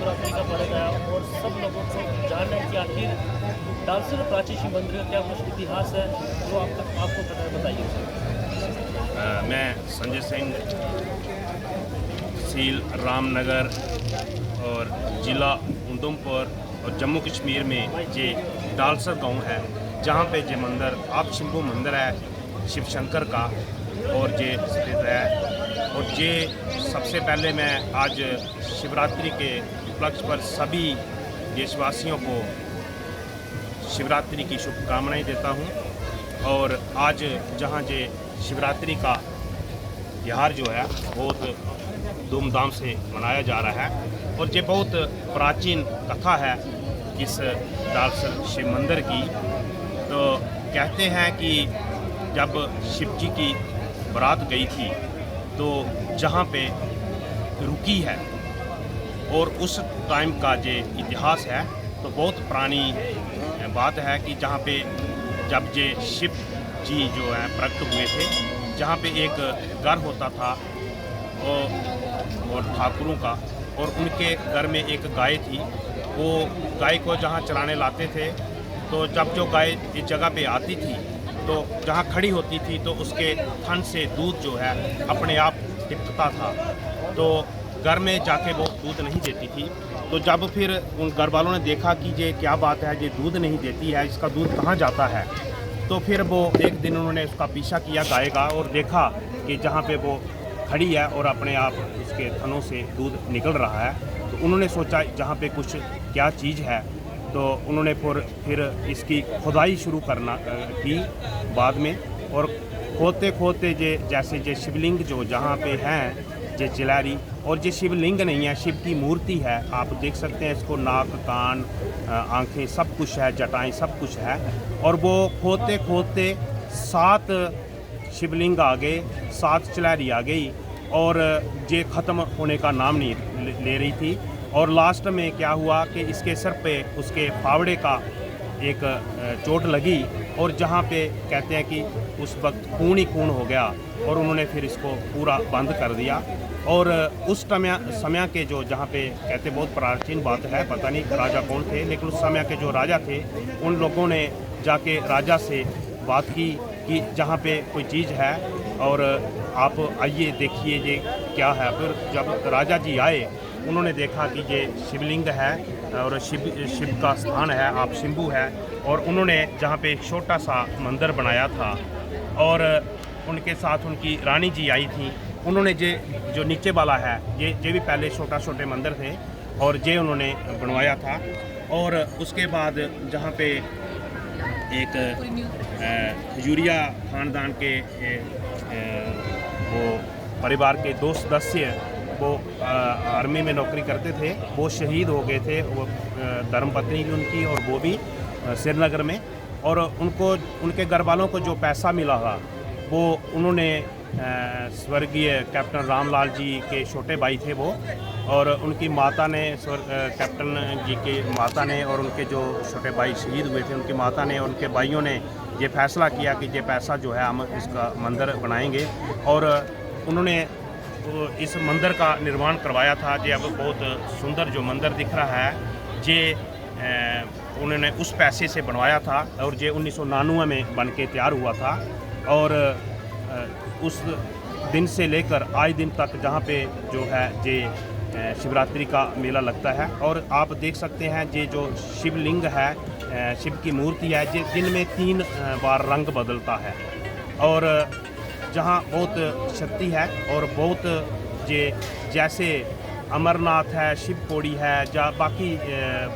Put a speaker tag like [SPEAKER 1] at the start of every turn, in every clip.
[SPEAKER 1] शिवरात्रि का पर्व है और सब लोगों को जानना है कि आखिर डालसर प्राचीन शिव मंदिर का क्या कुछ इतिहास है जो आपको पता है, बताइए।
[SPEAKER 2] मैं संजय सिंह, तहसील रामनगर और ज़िला उधमपुर और जम्मू कश्मीर में जे डालसर गांव है, जहाँ पे जे मंदिर आप शंभू मंदिर है शिव शंकर का और जे स्थित है। और जे सबसे पहले मैं आज शिवरात्रि के उपलक्ष्य पर सभी देशवासियों को शिवरात्रि की शुभकामनाएं देता हूं। और आज जहां जे शिवरात्रि का त्यौहार जो है बहुत धूमधाम से मनाया जा रहा है और ये बहुत प्राचीन कथा है इस डालसर शिव मंदिर की। तो कहते हैं कि जब शिव जी की बारात गई थी तो जहाँ पे रुकी है और उस टाइम का जो इतिहास है तो बहुत पुरानी बात है कि जहाँ पे जब जे शिव जी जो है प्रकट हुए थे, जहाँ पे एक घर होता था और ठाकुरों का, और उनके घर में एक गाय थी। वो गाय को जहाँ चराने लाते थे तो जब जो गाय इस जगह पे आती थी तो जहाँ खड़ी होती थी तो उसके थन से दूध जो है अपने आप टिपकता था, तो घर में जाके वो दूध नहीं देती थी। तो जब फिर उन घर वालों ने देखा कि ये क्या बात है, ये दूध नहीं देती है, इसका दूध कहाँ जाता है, तो फिर वो एक दिन उन्होंने उसका पीछा किया गाय का और देखा कि जहाँ पे वो खड़ी है और अपने आप उसके थनों से दूध निकल रहा है। तो उन्होंने सोचा जहाँ पे कुछ क्या चीज़ है, तो उन्होंने फिर इसकी खुदाई शुरू करना की बाद में। और खोदते खोदते जैसे जे शिवलिंग जो जहाँ पे हैं जे चिलारी, और ये शिवलिंग नहीं है, शिव की मूर्ति है। आप देख सकते हैं इसको, नाक कान आंखें सब कुछ है, जटाएं सब कुछ है। और वो खोदते खोदते 7 शिवलिंग आ गए, 7 चिलारी आ गई और ये ख़त्म होने का नाम नहीं ले रही थी। और लास्ट में क्या हुआ कि इसके सर पे उसके फावड़े का एक चोट लगी और जहाँ पे कहते हैं कि उस वक्त खून ही खून हो गया और उन्होंने फिर इसको पूरा बंद कर दिया। और उस समय के जो जहाँ पे कहते बहुत प्राचीन बात है, पता नहीं राजा कौन थे, लेकिन उस समय के जो राजा थे उन लोगों ने जाके राजा से बात की कि जहाँ पे कोई चीज़ है और आप आइए देखिए ये क्या है। फिर जब राजा जी आए उन्होंने देखा कि ये शिवलिंग है और शिव का स्थान है, आप शंभू है। और उन्होंने जहाँ पे एक छोटा सा मंदिर बनाया था और उनके साथ उनकी रानी जी आई थी, उन्होंने जो नीचे वाला है ये भी पहले छोटे मंदिर थे और ये उन्होंने बनवाया था। और उसके बाद जहाँ पे एक यूरिया ख़ानदान के वो परिवार के 2 सदस्य वो आर्मी में नौकरी करते थे, वो शहीद हो गए थे, वो धर्मपत्नी भी उनकी और वो भी श्रीनगर में। और उनको उनके घर वालों को जो पैसा मिला था वो उन्होंने स्वर्गीय कैप्टन रामलाल जी के छोटे भाई थे वो, और उनकी माता ने कैप्टन जी के माता ने और उनके जो छोटे भाई शहीद हुए थे उनकी माता ने और उनके भाइयों ने ये फैसला किया कि ये पैसा जो है हम इसका मंदिर बनाएंगे। और उन्होंने इस मंदिर का निर्माण करवाया था। ये अब बहुत सुंदर जो मंदिर दिख रहा है, ये उन्होंने उस पैसे से बनवाया था और ये 1999 में बन के तैयार हुआ था। और उस दिन से लेकर आज दिन तक जहाँ पे जो है ये शिवरात्रि का मेला लगता है। और आप देख सकते हैं ये जो शिवलिंग है, शिव की मूर्ति है, ये दिन में 3 बार रंग बदलता है। और जहाँ बहुत शक्ति है और बहुत जैसे अमरनाथ है, शिव पौड़ी है, या बाकी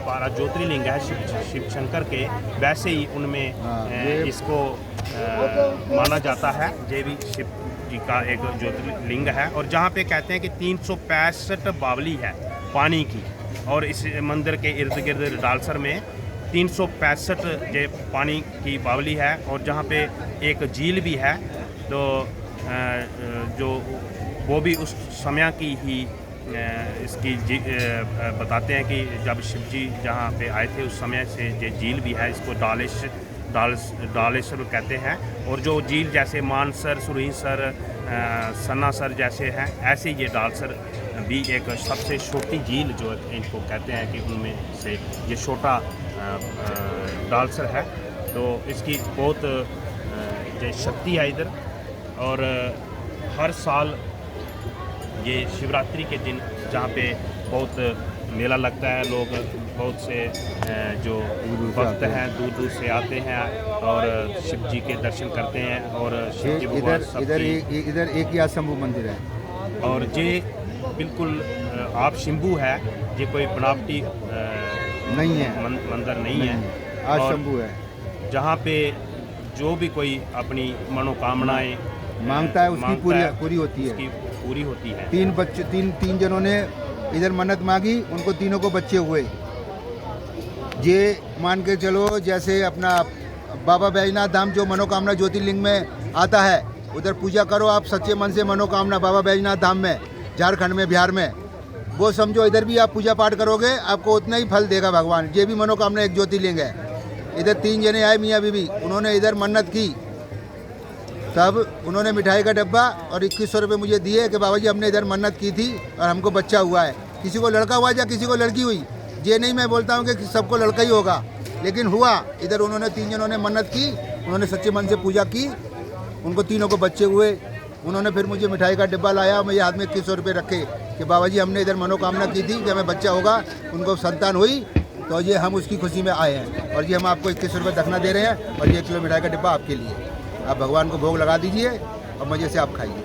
[SPEAKER 2] 12 ज्योतिर्लिंग है शिव शंकर के, वैसे ही उनमें इसको माना जाता है। ये भी शिव जी का एक ज्योतिर्लिंग है। और जहाँ पे कहते हैं कि 365 बावली है पानी की, और इस मंदिर के इर्द गिर्द डालसर में 365 जो पानी की बावली है। और जहाँ पे एक झील भी है, तो जो वो भी उस समय की ही इसकी बताते हैं कि जब शिव जी जहाँ पे आए थे उस समय से ये झील भी है, इसको डालेश्वर कहते हैं। और जो झील जैसे मानसर, सुरहीसर, सन्नासर जैसे हैं, ऐसे ये डालसर भी एक सबसे छोटी झील जो इनको कहते हैं कि उनमें से ये छोटा डालसर है। तो इसकी बहुत जो शक्ति है इधर, और हर साल ये शिवरात्रि के दिन जहाँ पे बहुत मेला लगता है, लोग बहुत से जो भक्त हैं दूर दूर से आते हैं और शिव जी के दर्शन करते हैं। और शिव जी भगवान
[SPEAKER 3] इधर एक ही शंभू मंदिर है,
[SPEAKER 2] और ये बिल्कुल आप शंभू है, ये कोई बनावटी
[SPEAKER 3] नहीं है,
[SPEAKER 2] मंदिर नहीं है,
[SPEAKER 3] आज
[SPEAKER 2] और
[SPEAKER 3] शंभू है।
[SPEAKER 2] जहाँ पे जो भी कोई अपनी मनोकामनाएं
[SPEAKER 3] मांगता है उसकी पूरी होती है,
[SPEAKER 2] उसकी पूरी होती है।
[SPEAKER 3] तीन जनों ने इधर मन्नत मांगी, उनको तीनों को बच्चे हुए। ये मान के चलो जैसे अपना बाबा बैजनाथ धाम जो मनोकामना ज्योतिर्लिंग में आता है, उधर पूजा करो आप सच्चे मन से मनोकामना बाबा बैजनाथ धाम में, झारखंड में, बिहार में, वो समझो इधर भी आप पूजा पाठ करोगे आपको उतना ही फल देगा भगवान। ये भी मनोकामना एक ज्योतिर्लिंग है। इधर 3 जने आए मियाँ बीवी, उन्होंने इधर मन्नत की, तब उन्होंने मिठाई का डब्बा और 2100 रुपये मुझे दिए कि बाबा जी हमने इधर मन्नत की थी और हमको बच्चा हुआ है। किसी को लड़का हुआ या किसी को लड़की हुई, ये नहीं मैं बोलता हूँ कि सबको लड़का ही होगा, लेकिन हुआ। इधर उन्होंने 3 जनों ने मन्नत की, उन्होंने सच्चे मन से पूजा की, उनको तीनों को बच्चे हुए। उन्होंने फिर मुझे मिठाई का डिब्बा लाया, मेरे हाथ में 2100 रुपये रखे कि बाबा जी हमने इधर मनोकामना की थी कि हमें बच्चा होगा, उनको संतान हुई, तो ये हम उसकी खुशी में आए हैं और ये हम आपको 2100 रुपये दक्षिणा दे रहे हैं और ये 1 किलो मिठाई का डिब्बा आपके लिए। आप भगवान को भोग लगा दीजिए और मज़े से आप खाइए।